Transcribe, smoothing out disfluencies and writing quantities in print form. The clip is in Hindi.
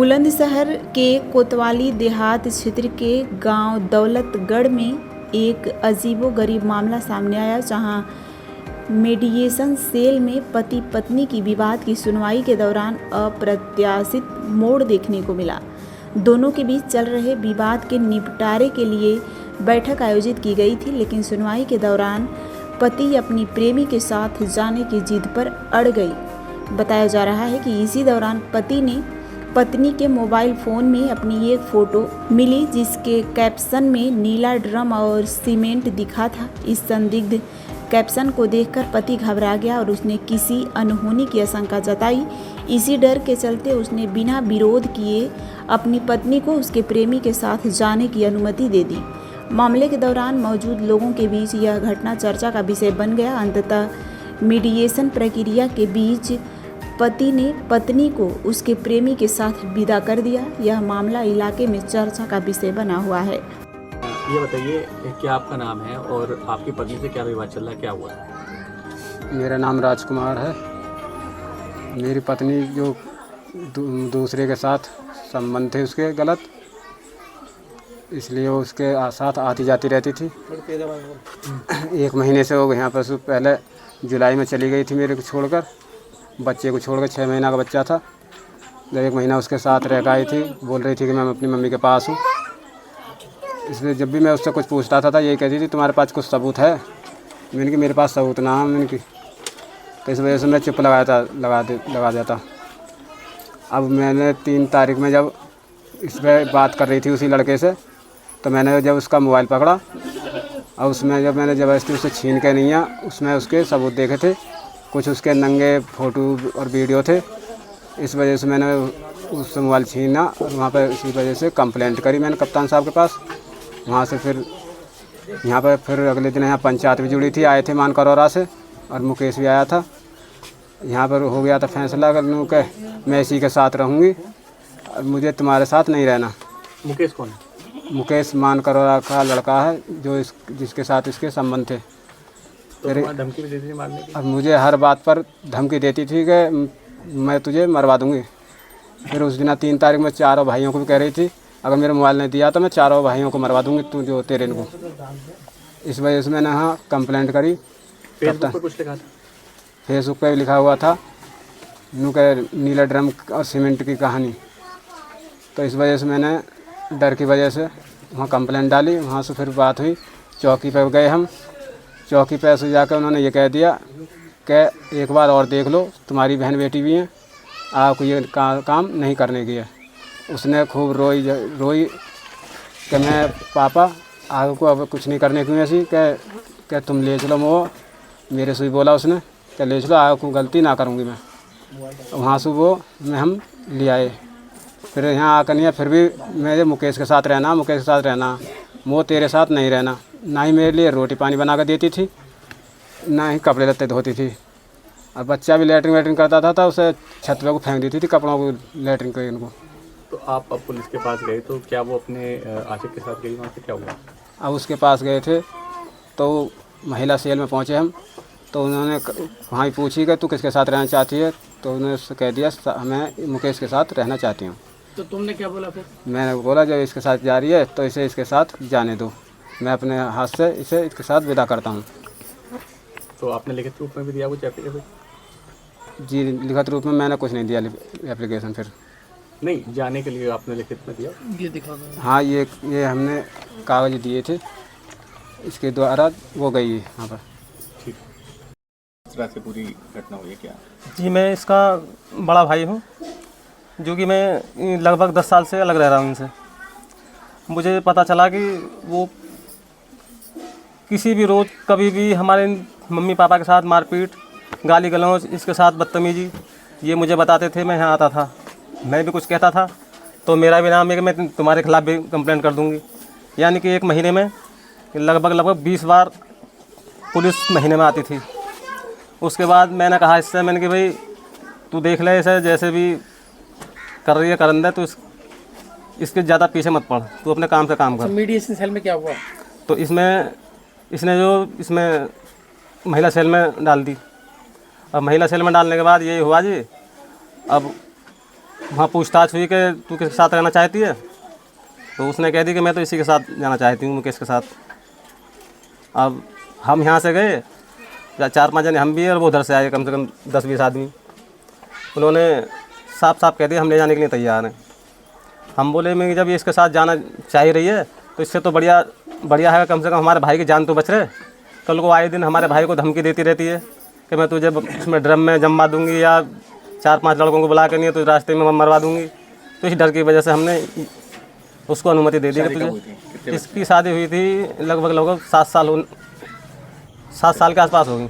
बुलंदशहर के कोतवाली देहात क्षेत्र के गांव दौलतगढ़ में एक अजीबोगरीब मामला सामने आया, जहां मीडिएशन सेल में पति पत्नी की विवाद की सुनवाई के दौरान अप्रत्याशित मोड़ देखने को मिला। दोनों के बीच चल रहे विवाद के निपटारे के लिए बैठक आयोजित की गई थी, लेकिन सुनवाई के दौरान पति अपनी प्रेमी के साथ जाने की जिद पर अड़ गई। बताया जा रहा है कि इसी दौरान पति ने पत्नी के मोबाइल फ़ोन में अपनी एक फ़ोटो मिली, जिसके कैप्शन में नीला ड्रम और सीमेंट दिखा था। इस संदिग्ध कैप्शन को देखकर पति घबरा गया और उसने किसी अनहोनी की आशंका जताई। इसी डर के चलते उसने बिना विरोध किए अपनी पत्नी को उसके प्रेमी के साथ जाने की अनुमति दे दी। मामले के दौरान मौजूद लोगों के बीच यह घटना चर्चा का विषय बन गया। अंततः मीडिएशन प्रक्रिया के बीच पति ने पत्नी को उसके प्रेमी के साथ विदा कर दिया। यह मामला इलाके में चर्चा का विषय बना हुआ है। ये बताइए, क्या आपका नाम है और आपकी पत्नी से क्या विवाद चल रहा है, क्या हुआ है? मेरा नाम राजकुमार है। मेरी पत्नी जो दूसरे के साथ संबंध थे उसके गलत, इसलिए वो उसके साथ आती जाती रहती थी। 1 महीने से वो यहाँ पर पहले जुलाई में चली गई थी मेरे को छोड़कर, बच्चे को छोड़कर। 6 महीना का बच्चा था। जब 1 महीना उसके साथ रह आई थी, बोल रही थी कि मैं अपनी मम्मी के पास हूँ। इसलिए जब भी मैं उससे कुछ पूछता था यही कहती थी तुम्हारे पास कुछ सबूत है? मैंने कि मेरे पास सबूत ना है। मैंने कि तो इस वजह से मैं चुप लगा देता। अब मैंने 3 तारीख में जब इस पर बात कर रही थी उसी लड़के से, तो मैंने जब उसका मोबाइल पकड़ा और उसमें जब मैंने ज़बरदस्ती उससे छीन के नहीं आया, उसमें उसके सबूत देखे थे, कुछ उसके नंगे फ़ोटो और वीडियो थे। इस वजह से मैंने उससे मोबाइल छीना और वहाँ पर इसी वजह से कंप्लेंट करी मैंने कप्तान साहब के पास। वहाँ से फिर यहाँ पर फिर अगले दिन यहाँ पंचायत भी जुड़ी थी, आए थे मानकरौरा से और मुकेश भी आया था। यहाँ पर हो गया था फैसला करने का, मैं इसी के साथ रहूँगी और मुझे तुम्हारे साथ नहीं रहना। मुकेश कौन है? मुकेश मानकरौरा का लड़का है जो जिसके साथ इसके संबंध थे। तो धमकी भी देती थी मारने की? अब मुझे हर बात पर धमकी देती थी कि मैं तुझे मरवा दूँगी। फिर उस दिन 3 तारीख में 4 भाइयों को भी कह रही थी अगर मेरा मोबाइल नहीं दिया तो मैं 4 भाइयों को मरवा दूँगी, तू जो तेरे को। इस वजह से मैंने हाँ कंप्लेंट करी। फेसबुक पर कुछ लिखा था? फेसबुक पे लिखा हुआ था नीला ड्रम और सीमेंट की कहानी। तो इस वजह से मैंने डर की वजह से वहाँ कंप्लेंट डाली। वहाँ से फिर बात हुई, चौकी पर गए हम। चौकी पर से जाकर उन्होंने ये कह दिया कि एक बार और देख लो, तुम्हारी बहन बेटी भी हैं, आपको ये काम नहीं करने की है। उसने खूब रोई कि मैं पापा आपको अब कुछ नहीं करने की ऐसी कि तुम ले चलो। वो मेरे से भी बोला उसने कि ले चलो, आपको गलती ना करूँगी मैं। वहाँ से वो हम ले आए। फिर यहाँ आकर नहीं, फिर भी मेरे मुकेश के साथ रहना, वो तेरे साथ नहीं रहना। ना ही मेरे लिए रोटी पानी बना कर देती थी, ना ही कपड़े लत्ते धोती थी। और बच्चा भी लेटरिन करता था तो उसे छत पे को फेंक देती थी कपड़ों को, लेटरिन कर इनको। तो आप अब पुलिस के पास गए, तो क्या वो अपने आशिक के साथ गई? वहाँ से क्या हुआ? अब उसके पास गए थे तो महिला सेल में पहुँचे हम, तो उन्होंने वहाँ ही पूछी कि तू किसके साथ रहना चाहती है? तो उन्होंने उससे कह दिया मैं मुकेश के साथ रहना चाहती हूँ। तो तुमने क्या बोला फिर? मैंने बोला जब इसके साथ जा रही है तो इसे इसके साथ जाने दो, मैं अपने हाथ से इसे इसके साथ विदा करता हूँ। तो आपने लिखित रूप में भी दिया कुछ एप्लीकेशन? जी, लिखित रूप में मैंने कुछ नहीं दिया एप्लीकेशन। फिर नहीं, जाने के लिए आपने लिखित में दिया? ये दिखा दो। हाँ, ये हमने कागज़ दिए थे, इसके द्वारा वो गई यहाँ पर। ठीक, इस तरह से पूरी घटना हुई है क्या? जी, मैं इसका बड़ा भाई हूँ, जो कि मैं लगभग 10 साल से अलग रह रहा हूँ इनसे। मुझे पता चला कि वो किसी भी रोज़ कभी भी हमारे मम्मी पापा के साथ मारपीट, गाली गलौज, इसके साथ बदतमीजी, ये मुझे बताते थे। मैं यहाँ आता था, मैं भी कुछ कहता था तो मेरा भी नाम है कि मैं तुम्हारे खिलाफ़ भी कंप्लेंट कर दूँगी। यानी कि 1 महीने में लगभग 20 बार पुलिस महीने में आती थी। उसके बाद मैंने कहा इससे, मैंने कि भाई तू देख ले, इसे जैसे भी कर रही है करन दे, तो इसके ज़्यादा पीछे मत पड़, तू अपने काम से काम कर। मीडिएशन सेल में क्या हुआ? तो इसमें महिला सेल में डाल दी। अब महिला सेल में डालने के बाद यही हुआ जी, अब वहाँ पूछताछ हुई कि तू किसके साथ रहना चाहती है, तो उसने कह दी कि मैं तो इसी के साथ जाना चाहती हूँ, मुकेश के साथ। अब हम यहाँ से गए, 4-5 जने हम भी है और वो उधर से आए कम से कम 10-20 आदमी। उन्होंने साफ साफ कह दिया हम ले जाने के लिए तैयार हैं। हम बोले मैं जब ये इसके साथ जाना चाह रही है तो इससे तो बढ़िया है, कम से कम हमारे भाई की जान तो बच रहे। कल को आए दिन हमारे भाई को धमकी देती रहती है कि मैं तुझे उसमें ड्रम में जमा दूंगी या 4-5 लड़कों को बुला के नहीं तो रास्ते में मरवा दूंगी। तो इस डर की वजह से हमने उसको अनुमति दे दी कि तुझे। इसकी शादी हुई थी लगभग 7 साल के आसपास होगी।